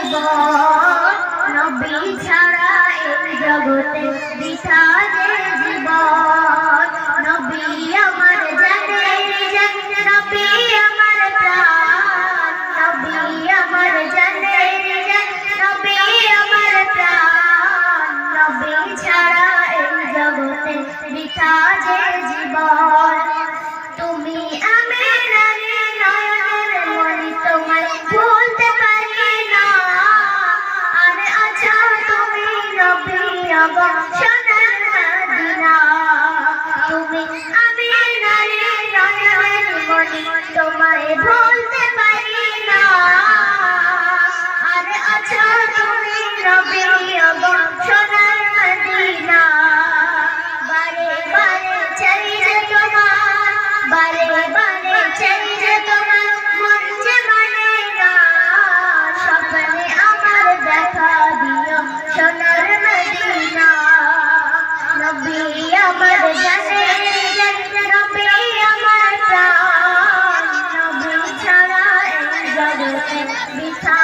জীবন, নবী ছাড়া এই জগতে বৃথা যে জীবন। নবী আমার জানের জান, নবী আমার প্রাণ, নবী আমার জানের জান, নবী আমার প্রাণ। নবী ছাড়া এই জগতে বৃথা যে জীবন। তুমি আমিনার নয়নের মনি, তোমায় ভুলতে পারি না। আর আছো তুমি নবী আমার সোনার মদিনা। তুমি আমিনার নয়নের মনি, তোমায় ভুলতে পারি না। আর আছো তুমি নবী আমার সোনার মদিনা। বারে বারে চাই যে তোমার, বারে বারে চাই যে তোমার, মন যে মানে না। স্বপ্নে আমার দেখা দিও সোনার মদিনা। নবী আমার জানের জান, নবী আমার প্রাণ। নবী ছাড়া এই জগতে বৃথা